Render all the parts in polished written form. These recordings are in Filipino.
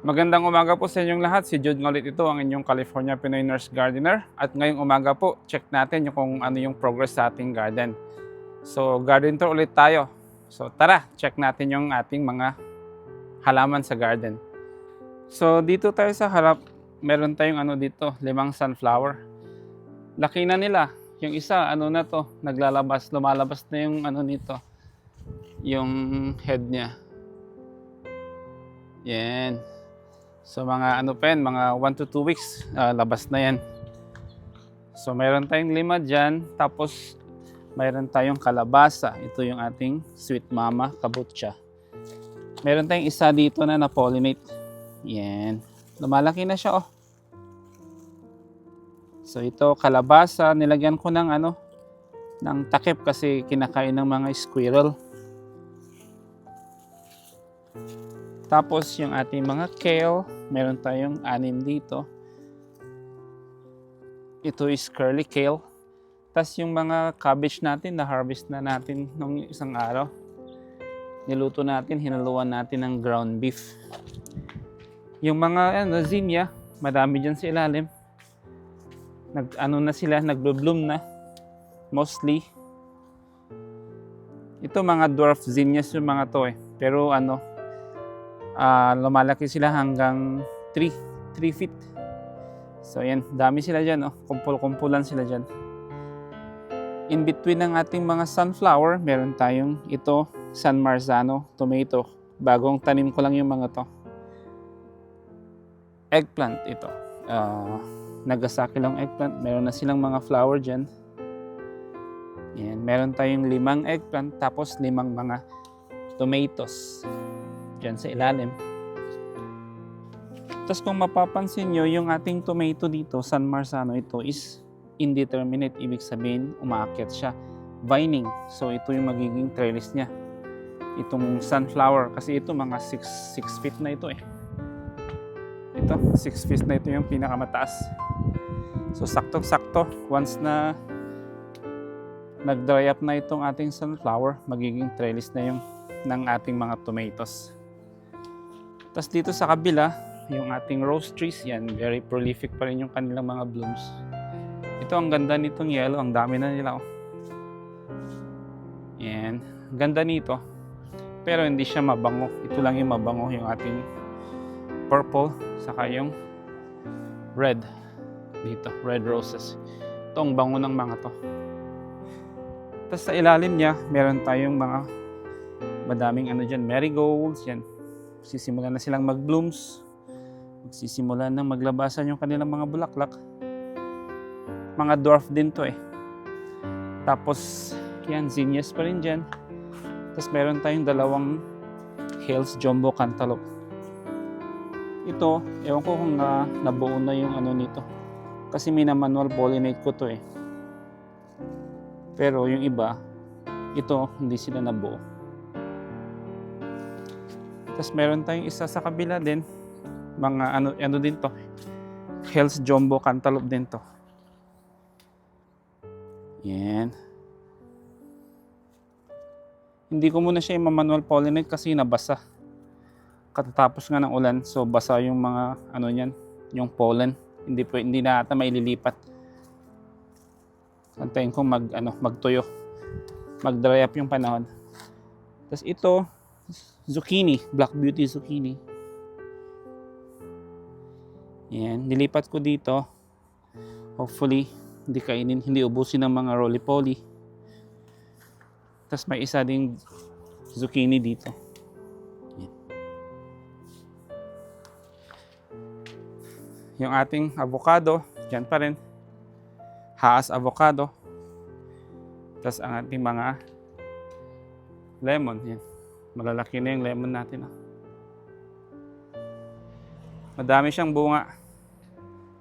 Magandang umaga po sa inyong lahat. Si Jude ulit ito, ang inyong California Pinoy Nurse Gardener. At ngayong umaga po, check natin kung ano yung progress sa ating garden. So, garden tour ulit tayo. So, tara, check natin yung ating mga halaman sa garden. So, dito tayo sa harap, meron tayong dito, 5 sunflower. Laki na nila. Yung isa, na to, lumalabas na yung nito, yung head niya. Yan. So mga mga 1 to 2 weeks, labas na yan. So mayroon tayong 5 dyan, tapos mayroon tayong kalabasa. Ito yung ating sweet mama, kabocha. Meron tayong isa dito na na-pollinate. Yan. Lumalaki na siya, oh. So ito, kalabasa. Nilagyan ko ng ng takip kasi kinakain ng mga squirrel. Tapos yung ating mga kale, meron tayong 6 dito. Ito is curly kale. Tapos yung mga cabbage natin, na-harvest na natin nung isang araw. Niluto natin, hinaluan natin ng ground beef. Yung mga zinnia, madami dyan sa ilalim. Na sila, nagbo-bloom na. Mostly. Ito mga dwarf zinnias yung mga to eh. Pero lumalaki sila hanggang 3 feet. So yan, dami sila dyan, oh. Kumpul-kumpulan sila dyan. In between ng ating mga sunflower, meron tayong ito, San Marzano tomato. Bagong tanim ko lang yung mga to. Eggplant ito. Nagasaki lang eggplant. Meron na silang mga flower dyan. Yan, meron tayong 5 eggplant, tapos 5 mga tomatoes dyan sa ilalim. Tapos kung mapapansin nyo, yung ating tomato dito, San Marzano, ito is indeterminate. Ibig sabihin, umaakyat siya. Vining. So ito yung magiging trellis niya. Itong sunflower. Kasi ito mga 6 feet na ito eh. Ito, 6 feet na ito yung pinakamataas. So saktong-sakto. Once na nag-dry up na itong ating sunflower, magiging trellis na yung ng ating mga tomatoes. Tapos dito sa kabila, yung ating rose trees, yan, very prolific pa rin yung kanilang mga blooms. Ito, ang ganda nitong yellow, ang dami na nila, oh. Yan, ganda nito. Pero hindi siya mabango. Ito lang yung mabango, yung ating purple, saka yung red. Dito, red roses. Ito ang bango ng mga to. Tapos sa ilalim niya, meron tayong mga madaming dyan, marigolds, yan. Sisimula na silang mag-blooms. Magsisimula na maglabasan yung kanilang mga bulaklak. Mga dwarf din to eh. Tapos, yan, zinnias pa rin dyan. Tapos meron tayong 2 Hales Jumbo Cantaloupe. Ito, ewan ko kung nabuo na yung nito. Kasi mina-manual pollinate ko to eh. Pero yung iba, ito, hindi sila nabuo. Tapos meron tayong isa sa kabila din, mga din to, Hales Jumbo Cantaloupe din to. Yan. Hindi ko muna siya i-manual pollinate kasi nabasa. Katatapos nga ng ulan, so basa yung mga niyan, yung pollen. Hindi na ata maililipat. Antayin ko magtuyo. Mag-dry up yung panahon. Tapos ito, zucchini, Black Beauty zucchini. Yan, nilipat ko dito. Hopefully, hindi ubusin ng mga roly-poly. Tapos may isa ding zucchini dito. Yan. Yung ating avocado, dyan pa rin. Haas avocado. Tapos ang ating mga lemon, yan. Malalaki na yung lemon natin. Madami siyang bunga.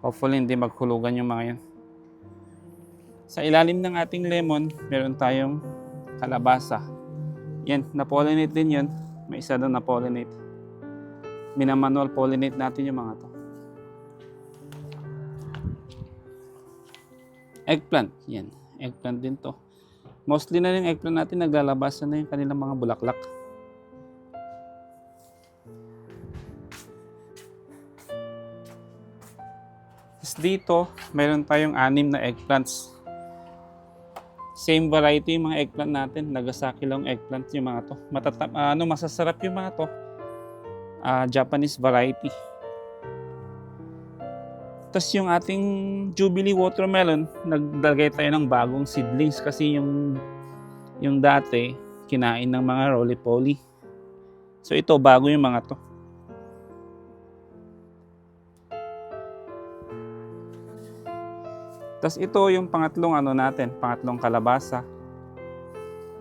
Hopefully hindi maghulugan yung mga yan. Sa ilalim ng ating lemon, meron tayong kalabasa. Yan, na-pollinate din yun. May isa doon na-pollinate. Minamanual pollinate natin yung mga to. Eggplant. Yan, eggplant din to. Mostly na yung eggplant natin, naglalabasan na yung kanilang mga bulaklak. Tapos dito, mayroon tayong 6 na eggplants. Same variety yung mga eggplant natin. Nagasaki lang eggplant yung mga to. Masasarap yung mga to. Japanese variety. Tapos yung ating Jubilee watermelon, nagdagay tayo ng bagong seedlings kasi yung dati, kinain ng mga roly-poly. So ito, bago yung mga to. Tapos ito yung pangatlong pangatlong kalabasa.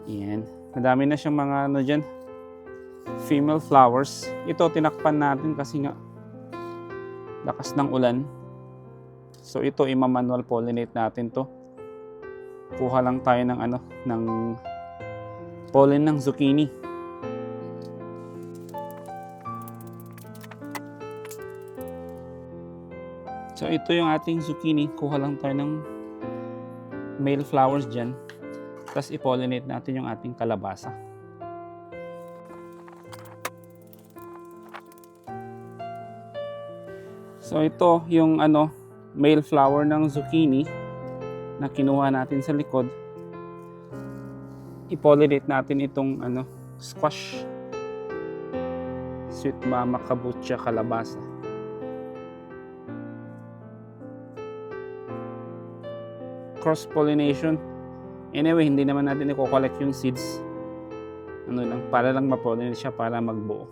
Yan. Madami na siyang mga dyan, female flowers. Ito tinakpan natin kasi nga lakas ng ulan. So ito ima-manual pollinate natin to. Kuha lang tayo ng pollen ng zucchini. So ito yung ating zucchini. Kuha lang tayo ng male flowers dyan. Tapos i-pollinate natin yung ating kalabasa. So ito yung male flower ng zucchini na kinuha natin sa likod. I-pollinate natin itong squash. Sweet mama kabocha kalabasa. Cross-pollination. Anyway, hindi naman natin i-collect yung seeds. Para lang ma-pollinate siya para magbuo.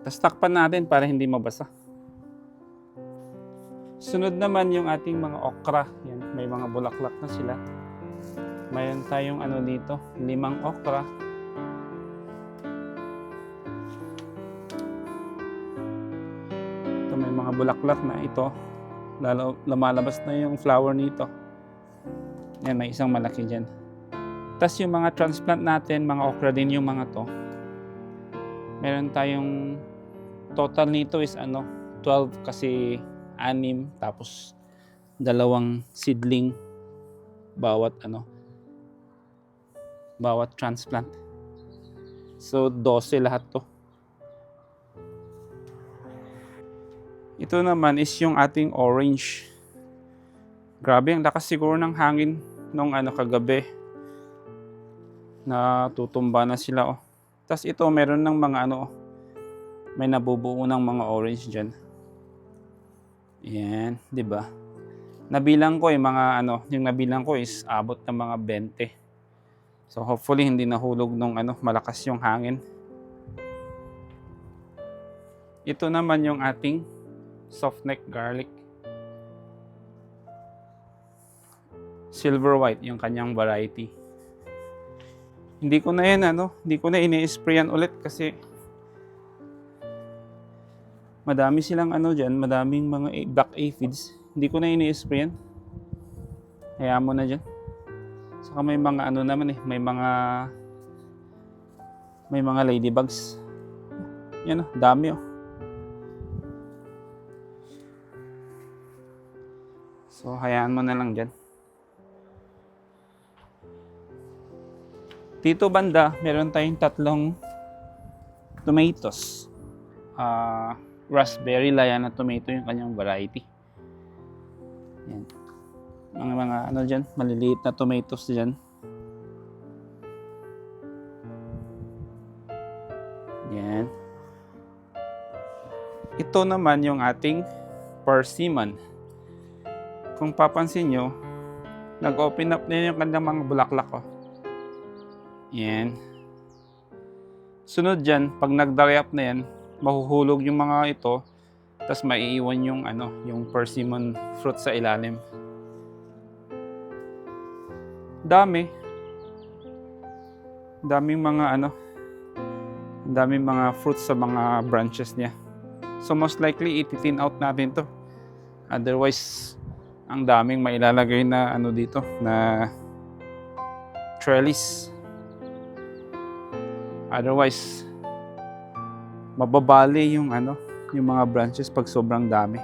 Tapos takpan natin para hindi mabasa. Sunod naman yung ating mga okra. Yan, may mga bulaklak na sila. Mayroon tayong dito, 5 okra. Ito may mga bulaklak na ito. Lumalabas na yung flower nito. Yan, may isang malaki dyan. Tapos yung mga transplant natin, mga okra din yung mga to. Meron tayong total nito is 12 kasi 6 tapos 2 seedling bawat transplant. So 12 lahat to. Ito naman is yung ating orange. Grabe, ang lakas siguro ng hangin nung kagabi. Natutumba na sila Tapos ito meron ng mga may nabubuo ng mga orange diyan. Yan, 'di ba? Nabilang ko yung nabilang ko is abot ng mga 20. So hopefully hindi nahulog nung malakas yung hangin. Ito naman yung ating soft neck garlic. Silver white yung kanyang variety. Hindi ko na ini-sprayan ulit kasi madami silang dyan, madaming mga black aphids. Hindi ko na ini-sprayan. Hayaan mo na dyan. Saka may mga naman may mga ladybugs. Yan dami So hayaan mo na lang dyan. Dito banda, meron tayong 3 tomatoes. Raspberry Liana tomato yung kanyang variety. Yan. Mga dyan, maliliit na tomatoes dyan. Yan. Ito naman yung ating persimmon. Kung papansin nyo, nag-open up na yung kanyang mga bulaklak Yan. Sunod dyan, pag nag-dry up na yan, mahuhulog yung mga ito, tapos maiiwan yung persimmon fruit sa ilalim. Daming mga fruits sa mga branches niya. So most likely iti-thin out natin to. Otherwise, ang daming mailalagay na dito na trellis. Otherwise, mababali yung mga branches pag sobrang dami.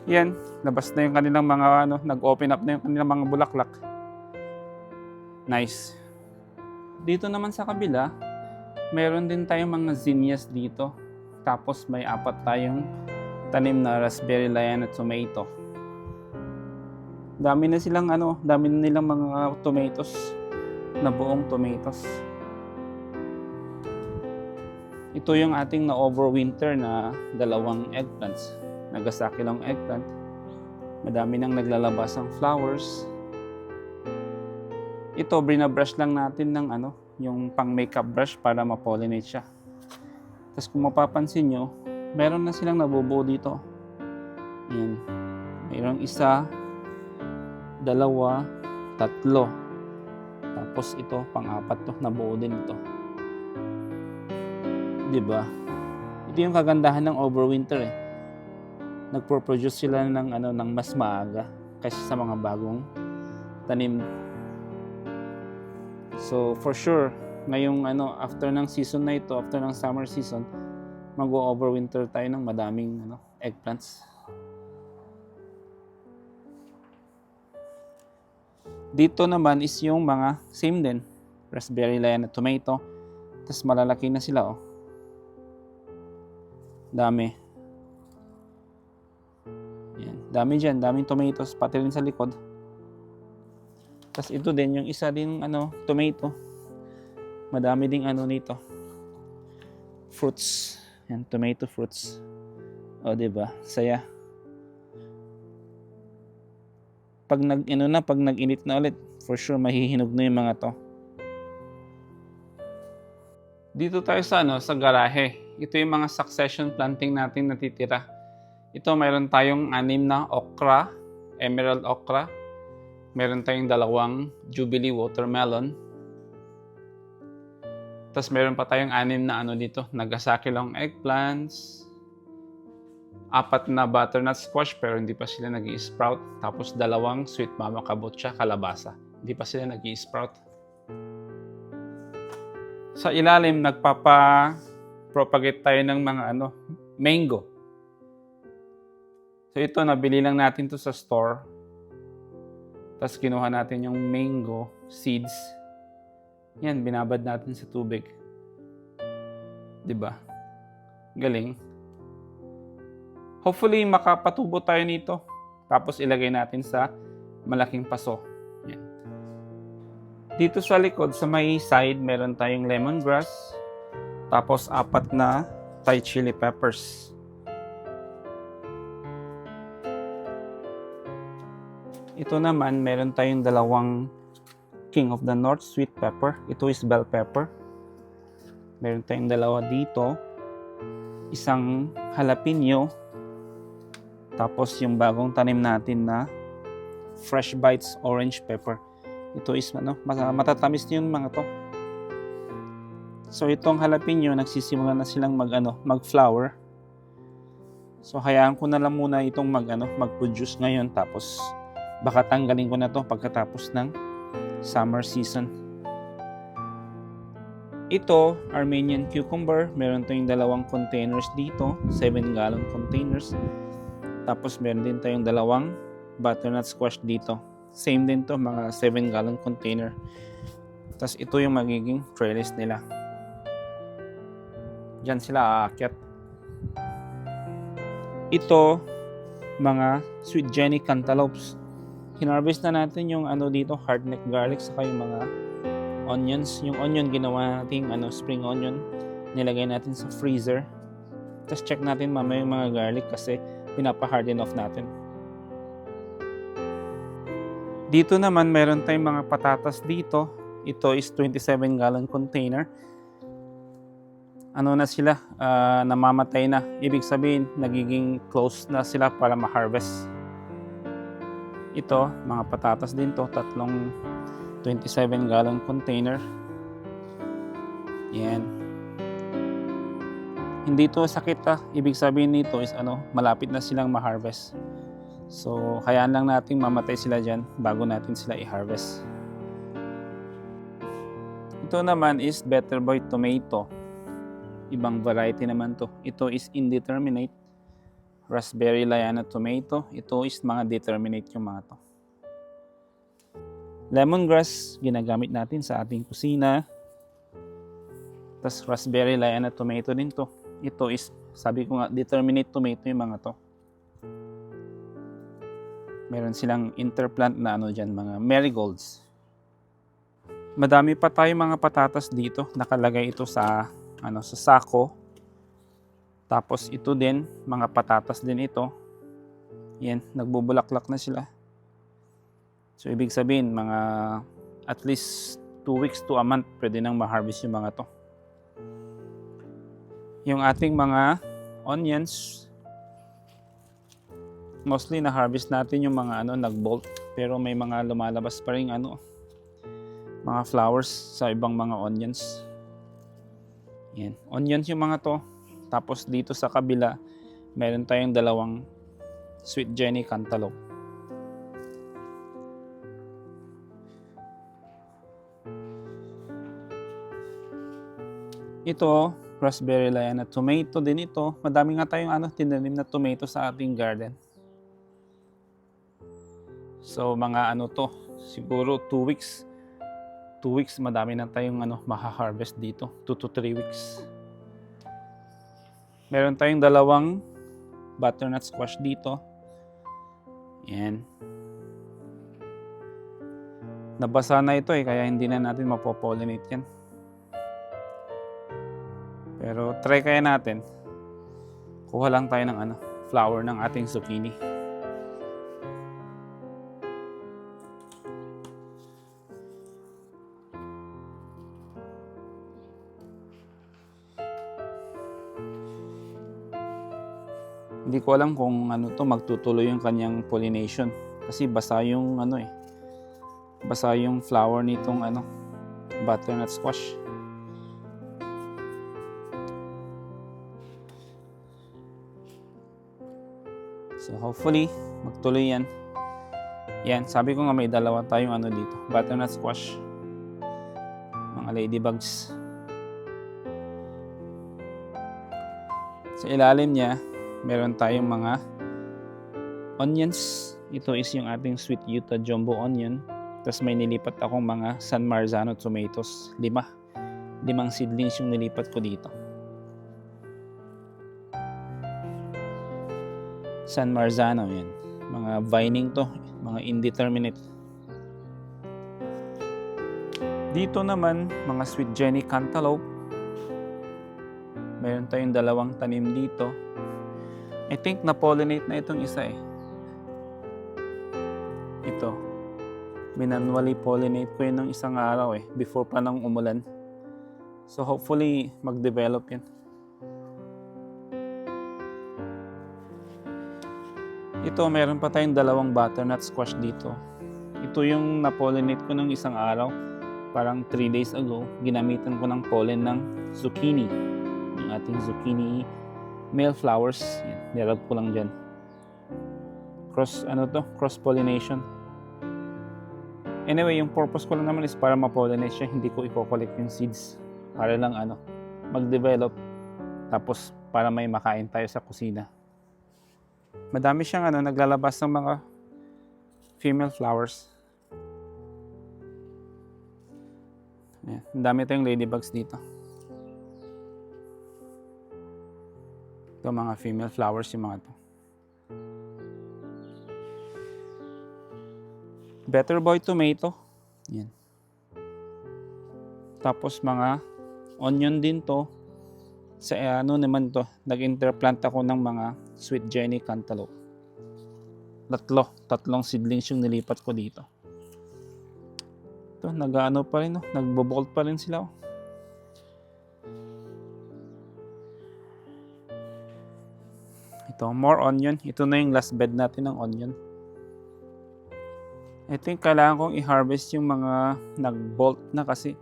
Yan, labas na yung kanilang mga nag-open up na yung kanilang mga bulaklak. Nice. Dito naman sa kabila, meron din tayong mga zinnias dito. Tapos may 4 tayong tanim na raspberry Liana tomato. Dami na nilang mga tomatoes na buong tomatoes. Ito yung ating na overwinter na 2 eggplants. Nagasaki lang eggplant. Madami nang naglalabas ang flowers. Ito, binabrush lang natin ng yung pang makeup brush para ma-pollinate siya. Tapos kung mapapansin nyo, meron na silang nabubuo dito. Yan. Mayroong 1, 2, 3. Tapos ito, pang-4 to, nabuo din ito. Diba? Ito yung kagandahan ng overwinter eh. Nagpo-produce sila ng mas maaga kasi sa mga bagong tanim. So for sure, ngayong after ng season na ito, after ng summer season, mag-overwinter tayo ng madaming eggplants. Dito naman is yung mga same din, raspberry Liana tomato. Tapos malalaki na sila oh. Dami. Yan, dami dyan, daming tomatoes, pati rin sa likod. Tapos ito din, yung isa din tomato. Madami ding nito. Fruits. Yan, tomato fruits. O, diba? Saya. Pag pag nag-init na ulit, for sure mahihinog na yung mga to. Dito tayo sa garahe. Ito yung mga succession planting natin natitira. Ito, mayroon tayong 6 na okra, emerald okra. Meron tayong 2 Jubilee watermelon. Tapos meron pa tayong 6 na dito, Nagasaki long eggplants. 4 na butternut squash pero hindi pa sila nag-i-sprout. Tapos 2 sweet mama kabocha kalabasa. Hindi pa sila nag-i-sprout. Sa ilalim, nagpapa-propagate tayo ng mga mango. So ito, nabili lang natin to sa store. Tapos kinuha natin yung mango seeds. Yan, binabad natin sa tubig. 'Di ba? Galing. Hopefully, makapatubo tayo nito. Tapos ilagay natin sa malaking paso. Yan. Dito sa likod, sa may side, meron tayong lemongrass. Tapos 4 na Thai chili peppers. Ito naman, meron tayong 2 King of the North sweet pepper. Ito is bell pepper. Meron tayong 2 dito. 1 jalapeno. Tapos yung bagong tanim natin na Fresh Bites orange pepper. Ito is matatamis yung mga to. So itong jalapeno, nagsisimula na silang mag-flower. So hayaan ko na lang muna itong mag-produce ngayon, tapos baka tanggalin ko na to pagkatapos ng summer season. Ito, Armenian cucumber, meron tayong 2 containers dito, 7-gallon containers. Tapos meron din tayong 2 butternut squash dito. Same din to, mga 7-gallon container. Tapos ito yung magiging trellis nila. Diyan sila aakyat. Ito, mga sweet Jenny cantaloupes. Hinarvest na natin yung dito, hardneck garlic, saka yung mga onions. Yung onion, ginawa natin spring onion. Nilagay natin sa freezer. Tapos check natin mamaya yung mga garlic kasi pinapa-harden off natin. Dito naman, meron tayong mga patatas dito. Ito is 27-gallon container. Na sila? Namamatay na. Ibig sabihin, nagiging close na sila para ma-harvest. Ito, mga patatas din to. 3 27-gallon container. Yan. Hindi to sakit Ibig sabihin nito is malapit na silang ma-harvest. So, hayaan lang natin mamatay sila dyan bago natin sila i-harvest. Ito naman is Better Boy tomato. Ibang variety naman to. Ito is indeterminate. Raspberry Liana tomato. Ito is mga determinate yung mga to. Lemongrass, ginagamit natin sa ating kusina. Tapos raspberry Liana tomato din to. Ito is Sabi ko nga, determinate tomato yung mga to. Meron silang interplant na ano dyan, mga marigolds. Madami pa tayong mga patatas dito. Nakalagay ito sa, sa sako. Tapos ito din, mga patatas din ito. Yan, nagbubulaklak na sila. So ibig sabihin, mga at least 2 weeks to a month, pwede nang ma-harvest yung mga to. Yung ating mga onions, mostly na-harvest natin yung mga nag-bolt. Pero may mga lumalabas pa rin mga flowers sa ibang mga onions. Yan. Onions yung mga to. Tapos dito sa kabila, meron tayong dalawang Sweet Jenny cantaloupe. Ito, raspberry liana tomato din ito. Madami nga tayong tinanim na tomato sa ating garden. So mga to, siguro 2 weeks. 2 weeks, madami na tayong maha-harvest dito. 2 to 3 weeks. Meron tayong dalawang butternut squash dito. Yan. Nabasa na ito kaya hindi na natin mapopollinate yan. Pero try kaya natin. Kuha lang tayo ng flower ng ating zucchini. Hindi ko alam kung magtutuloy yung kanyang pollination kasi basa yung basa yung flower nitong butternut squash. So hopefully magtuloy yan. Yan, sabi ko nga may dalawa tayong dito, butternut squash. Mga ladybugs. Sa ilalim niya, meron tayong mga onions. Ito is yung ating sweet Utah jumbo onion. Tapos may nilipat akong mga San Marzano tomatoes. 5 seedlings yung nilipat ko dito. San Marzano yan. Mga vining to. Mga indeterminate. Dito naman, mga Sweet Jenny cantaloupe. Meron tayong dalawang tanim dito. I think na-pollinate na itong isa Ito. Manually pollinate ko yun ng isang araw before pa nang umulan. So hopefully mag-develop yan. Ito, meron pa tayong dalawang butternut squash dito. Ito yung na-pollinate ko ng isang araw. Parang 3 days ago. Ginamitan ko ng pollen ng zucchini. Yung ating zucchini male flowers. Yan, nirab ko lang dyan. Cross pollination. Anyway, yung purpose ko lang naman is para ma-pollinate siya. Hindi ko i-collect yung seeds. Para lang mag-develop. Tapos para may makain tayo sa kusina. Madami siyang naglalabas ng mga female flowers. Ayan, ang dami tayong ladybugs dito. Ito mga female flowers yung mga to. Better Boy tomato. Yan. Tapos mga onion din to. Sa naman to, nag-interplant ako ng mga Sweet Jenny cantaloupe. Tatlong seedlings yung nilipat ko dito. Ito, pa rin, nagbo-bolt pa rin sila. Ito, more onion. Ito na yung last bed natin ng onion. I think kailangan kong i-harvest yung mga nag-bolt na kasi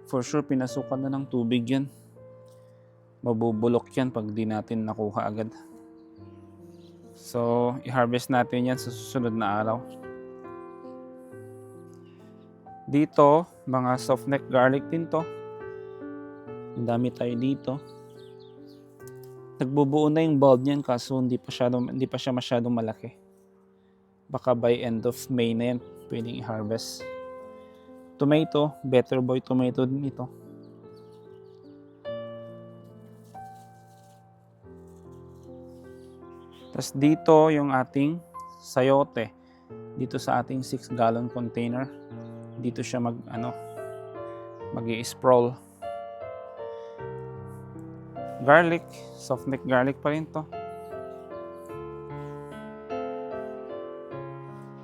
for sure pinasukan na ng tubig yan. Mabubulok yan pag di natin nakuha agad. So, i-harvest natin yan sa susunod na araw. Dito, mga soft neck garlic din to. Ang dami tayo dito. Nagbubuo na yung bulb niyan kaso hindi pa siya masyadong malaki. Baka by end of May na yan pwedeng i-harvest. Tomato, Better Boy tomato din ito. Tapos dito yung ating sayote. Dito sa ating 6-gallon container. Dito siya mag-i-sprawl. Garlic, soft neck garlic pa rin to.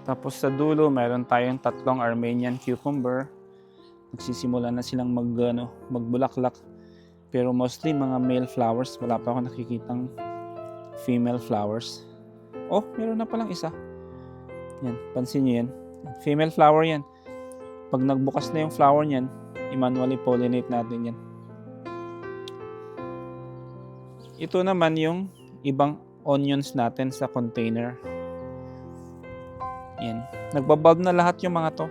Tapos sa dulo, mayroon tayong 3 Armenian cucumber. Nagsisimula na silang magbulaklak. Pero mostly mga male flowers. Wala pa ako nakikitang female flowers. Oh, meron na palang isa. Yan, pansin nyo yan. Female flower yan. Pag nagbukas na yung flower niyan, i-manually pollinate natin yan. Ito naman yung ibang onions natin sa container. Yan. Nagbabulb na lahat yung mga to.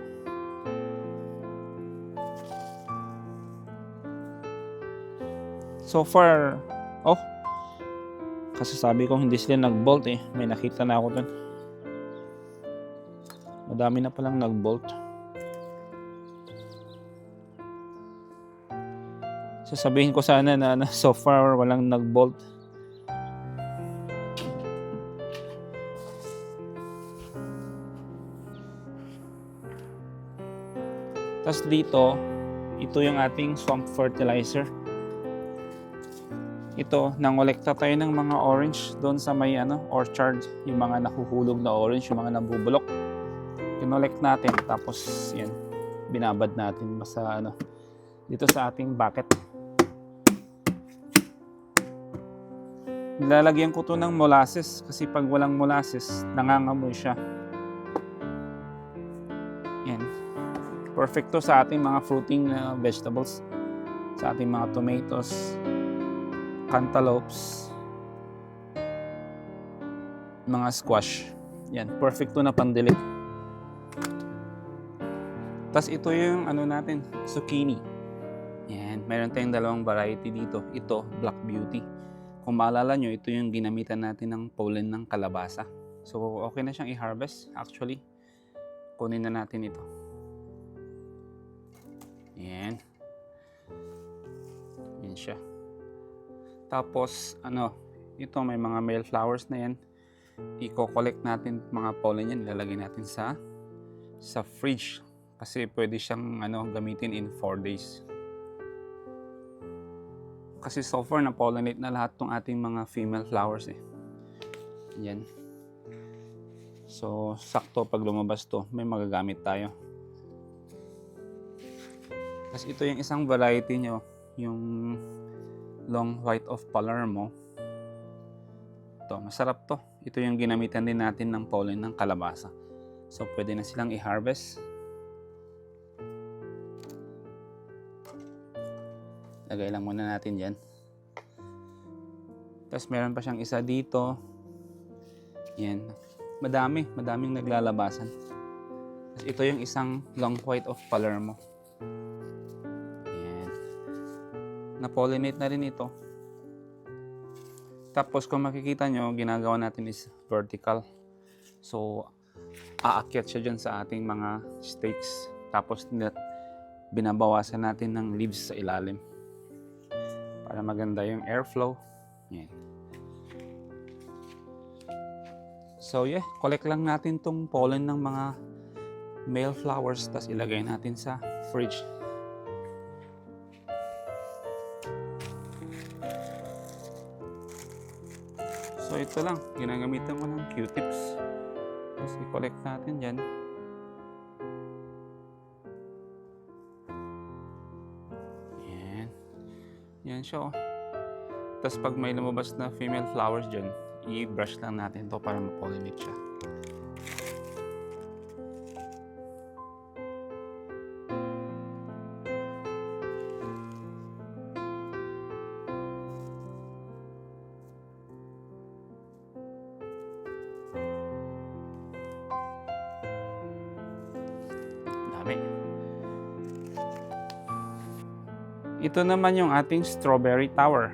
So far, kasi sabi ko hindi sila nag-bolt eh. May nakita na ako dun. Madami na palang nag-bolt. Sasabihin ko sana na so far walang nag-bolt. Tapos dito, ito yung ating swamp fertilizer. Ito, nangolekta tayo ng mga orange doon sa may orchard, yung mga nahuhulog na orange, yung mga nabubulok. Kinolect natin, tapos yan, binabad natin dito sa ating bucket. Nilalagyan ko to ng molasses kasi pag walang molasses, nangangamoy siya. Yan. Perfect to sa ating mga fruiting vegetables, sa ating mga tomatoes, cantaloupes, mga squash. Yan, perfect to na pandilig. Tapos ito yung natin, zucchini. Yan, meron tayong 2 variety dito. Ito, Black Beauty. Kung maalala nyo, ito yung ginamitan natin ng pollen ng kalabasa. So, okay na siyang i-harvest. Actually, kunin na natin ito. Yan. Yan siya. Tapos, ito may mga male flowers na yan. I-collect natin mga pollen yan. Lalagay natin sa fridge. Kasi pwede siyang gamitin in 4 days. Kasi so far na-pollinate na lahat tong ating mga female flowers eh. Yan. So, sakto pag lumabas to, may magagamit tayo. Tapos ito yung isang variety nyo, yung Long White of Palermo. Ito, masarap to. Ito yung ginamitan din natin ng pollen ng kalabasa. So, pwede na silang i-harvest. Lagay lang muna natin dyan. Tapos meron pa siyang isa dito. Yan. Madaming naglalabasan. Tapos ito yung isang Long White of Palermo. Yan. Na-pollinate na rin ito. Tapos kung makikita nyo, ginagawa natin is vertical. So, aakyat siya dyan sa ating mga stakes. Tapos binabawasan natin ng leaves sa ilalim. Para maganda yung airflow. Yan. So yeah, collect lang natin tong pollen ng mga male flowers, tas ilagay natin sa fridge. So ito lang, ginagamitan ko ng Q-tips. Tapos i-collect natin dyan. Yan siya oh. Tapos pag may lumabas na female flowers dyan, i-brush lang natin to para ma-pollinate siya. Dami. Ito naman yung ating strawberry tower.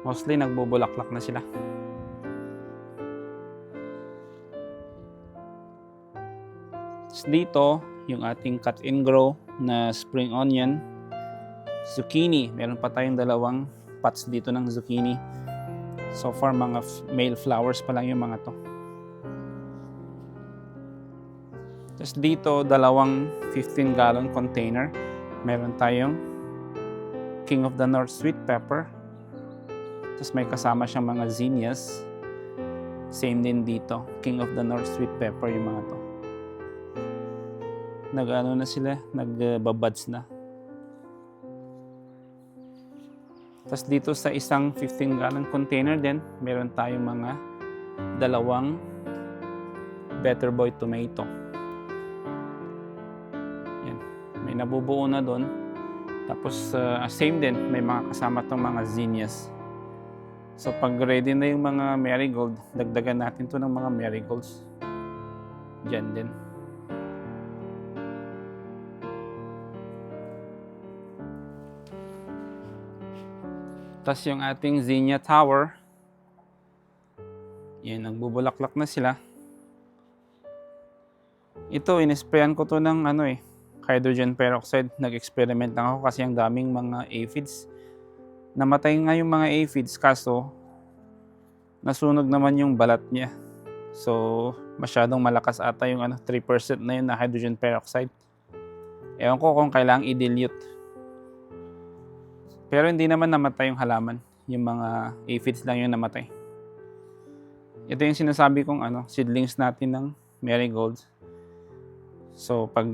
Mostly nagbubulaklak na sila. Dito, yung ating cut and grow na spring onion, zucchini. Meron pa tayong 2 pots dito ng zucchini. So far, mga male flowers pa lang yung mga to. Tapos dito, dalawang 15-gallon container. Meron tayong King of the North sweet pepper. Tapos may kasama siyang mga zinnias. Same din dito, King of the North sweet pepper yung mga to. Nag-ano na sila, nagbabuds na. Tapos dito sa isang 15-gallon container din, meron tayong mga dalawang Better Boy tomato. Yan, may nabubuo na doon. Tapos same din, may mga kasama tong mga zinnias. So pag ready na yung mga marigold, dagdagan natin to ng mga marigolds. Diyan din. Tapos yung ating zinnia tower, yan, nagbubulaklak na sila. Ito, inisprayan ko to ng hydrogen peroxide. Nag-experiment lang ako kasi ang daming mga aphids. Namatay nga yung mga aphids kaso nasunog naman yung balat niya. So, masyadong malakas ata yung 3% na yun na hydrogen peroxide. Ewan ko kung kailangang i-dilute. Pero hindi naman namatay yung halaman. Yung mga aphids lang yung namatay. Ito yung sinasabi kong seedlings natin ng marigolds. So pag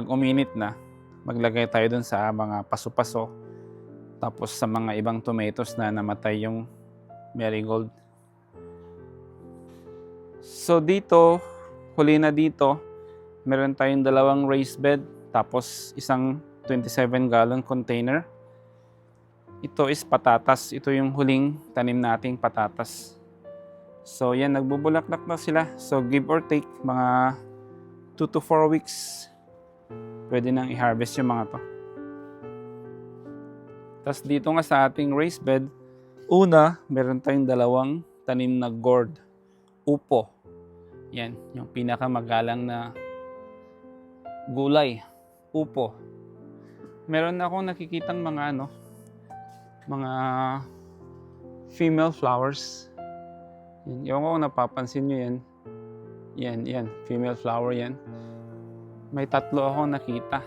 uminit na, maglagay tayo dun sa mga paso-paso. Tapos sa mga ibang tomatoes na namatay yung marigold. So dito, huli na dito, meron tayong dalawang raised bed. Tapos isang 27-gallon container. Ito is patatas. Ito yung huling tanim nating patatas. So yan, nagbubulaklak na sila. So give or take, mga 2 to 4 weeks, pwede nang i-harvest yung mga to. Tapos dito nga sa ating raised bed, una, meron tayong dalawang tanim na gourd. Upo. Yan, yung pinakamagalang na gulay. Upo. Meron na akong nakikitang mga mga female flowers. Yan. Ewan ko kung napapansin nyo yan. Yan. Female flower yan. May 3 akong nakita.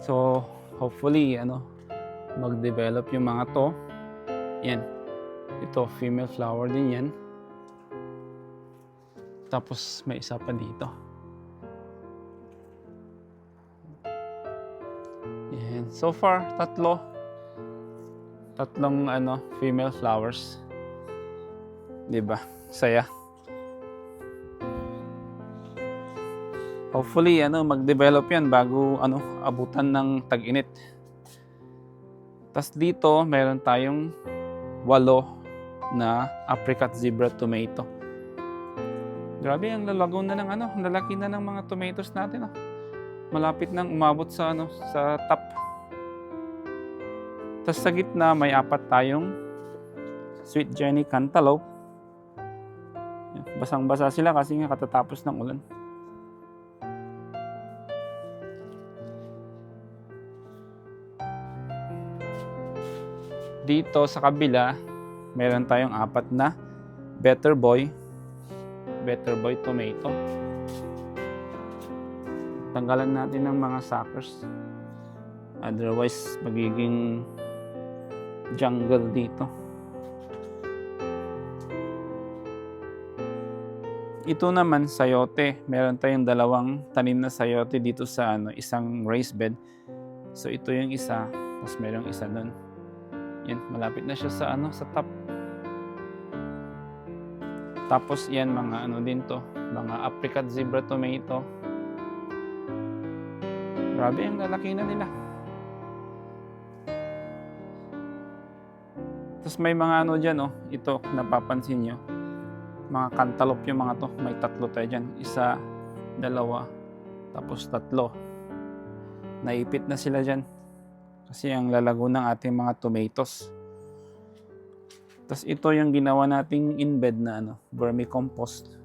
So, hopefully, mag-develop yung mga to. Yan. Ito, female flower din yan. Tapos, may isa pa dito. Yan. So far, 3. 3 female flowers. 'Di ba? Saya. Hopefully mag-develop 'yan bago abutan ng tag-init. Tas dito meron tayong 8 na apricot zebra tomato. Grabe, ang lalago na ng ang lalaki na ng mga tomatoes natin. Malapit nang umabot sa sa top. Tas sa gitna may 4 tayong Sweet Jenny cantaloupe. Basang-basa sila kasi nga katatapos ng ulan. Dito sa kabila, meron tayong 4 na Better Boy tomato. Tanggalan natin ng mga suckers. Otherwise, magiging jungle dito. Ito naman, sayote. Meron tayong 2 tanim na sayote dito sa isang raised bed. So ito yung isa, tapos merong isa doon. Yan, malapit na siya sa sa top. Tapos yan, mga din to, mga apricot zebra tomato. Grabe, ang lalaki na nila. Tapos may mga dyan, ito, napapansin nyo. Mga cantaloupe yung mga to. May 3 tayo dyan. 1, 2, tapos 3. Naipit na sila dyan. Kasi ang lalago ng ating mga tomatoes. Tapos ito yung ginawa nating in-bed na vermicompost.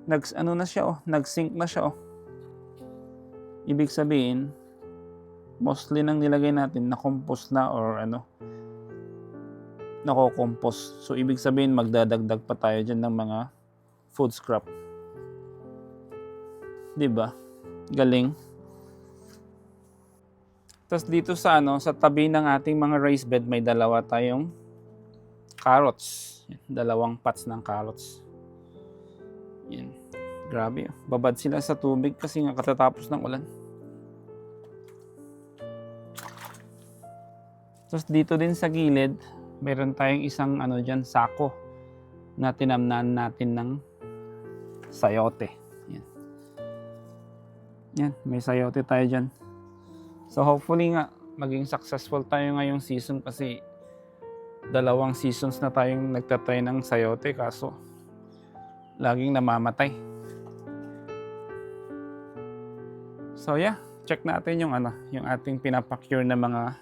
Na siya, nag-sink na siya. Ibig sabihin, mostly nang nilagay natin na compost na or nako-compost. So ibig sabihin magdadagdag pa tayo dyan ng mga food scrap. 'Di ba? Galing. Tapos dito sa sa tabi ng ating mga raised bed may dalawa tayong carrots. Dalawang pots ng carrots. Yan. Grabe. Babad sila sa tubig kasi nga katatapos ng ulan. Tapos dito din sa gilid, meron tayong isang dyan, sako na tinamnan natin ng sayote. Yan. Yan, may sayote tayo dyan. So hopefully nga, maging successful tayo ngayong season kasi 2 seasons na tayong nagtatry ng sayote kaso laging namamatay. So yeah, check natin yung yung ating pinapacure na mga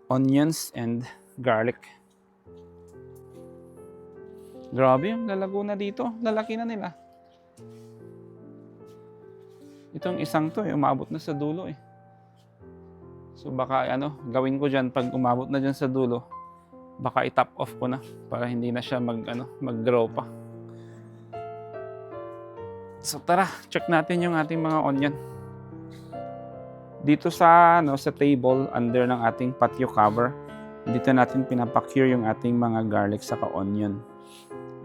onions and garlic. Grabe yung lalago na dito. Lalaki na nila. Itong isang to, umabot na sa dulo eh. So baka gawin ko dyan pag umabot na dyan sa dulo, baka i-top off ko na para hindi na siya mag-grow pa. So tara, check natin yung ating mga onion. Dito sa sa table under ng ating patio cover, dito natin pinapacure yung ating mga garlic saka onion.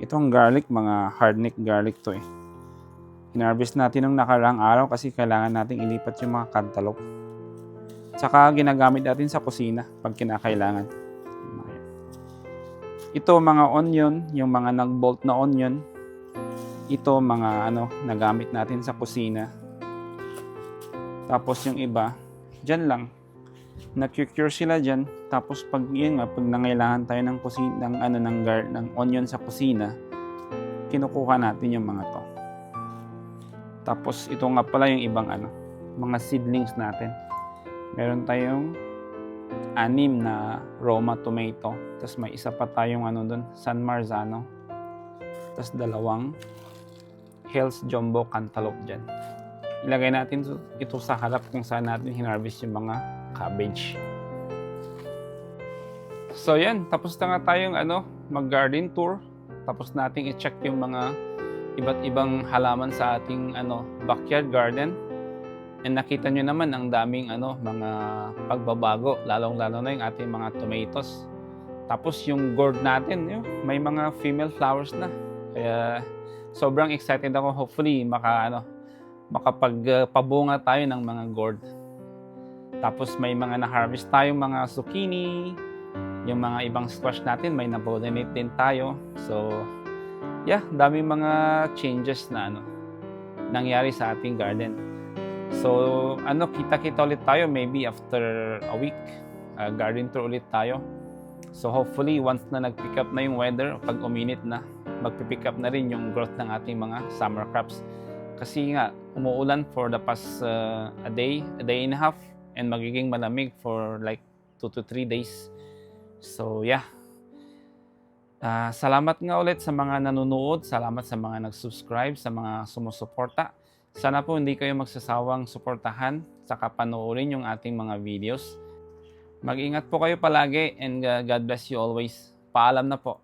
Itong garlic, mga hardneck garlic to eh. Hinarvest natin ng nakarang araw kasi kailangan nating ilipat yung mga cantaloupe. Saka ginagamit natin sa kusina pag kinakailangan. Ito mga onion, yung mga nag-bolt na onion. Ito mga nagamit natin sa kusina. Tapos yung iba, dyan lang. Na-cure sila dyan. Tapos pag nangailangan tayo ng kusina, ng onion sa kusina, kinukuha natin yung mga to. Tapos ito nga pala yung ibang mga seedlings natin. Meron tayong 6 na Roma tomato. Tapos may isa pa tayong doon, San Marzano. Tapos 2 Hell's Jumbo Cantaloupe dyan. Ilagay natin ito sa harap kung saan natin hinarvest yung mga cabbage. So yan, tapos na nga tayong mag-garden tour. Tapos nating i-check yung mga iba't ibang halaman sa ating backyard garden. And nakita nyo naman ang daming mga pagbabago, lalong-lalo na yung ating mga tomatoes. Tapos yung gourd natin, may mga female flowers na. Kaya sobrang excited ako, hopefully makapagpabunga tayo ng mga gourd. Tapos may mga na-harvest tayong mga zucchini, yung mga ibang squash natin, may na-pollinate din tayo. So, yeah, dami mga changes na nangyari sa ating garden. So, kita-kita ulit tayo maybe after a week. Garden tour ulit tayo. So, hopefully, once na nag-pick up na yung weather, pag uminit na, magpipick up na rin yung growth ng ating mga summer crops. Kasi nga, umuulan for the past a day and a half, and magiging malamig for like 2 to 3 days. So yeah. Salamat nga ulit sa mga nanonood, salamat sa mga nag-subscribe, sa mga sumusuporta. Sana po hindi kayo magsasawang suportahan saka panoorin yung ating mga videos. Mag-ingat po kayo palagi and God bless you always. Paalam na po.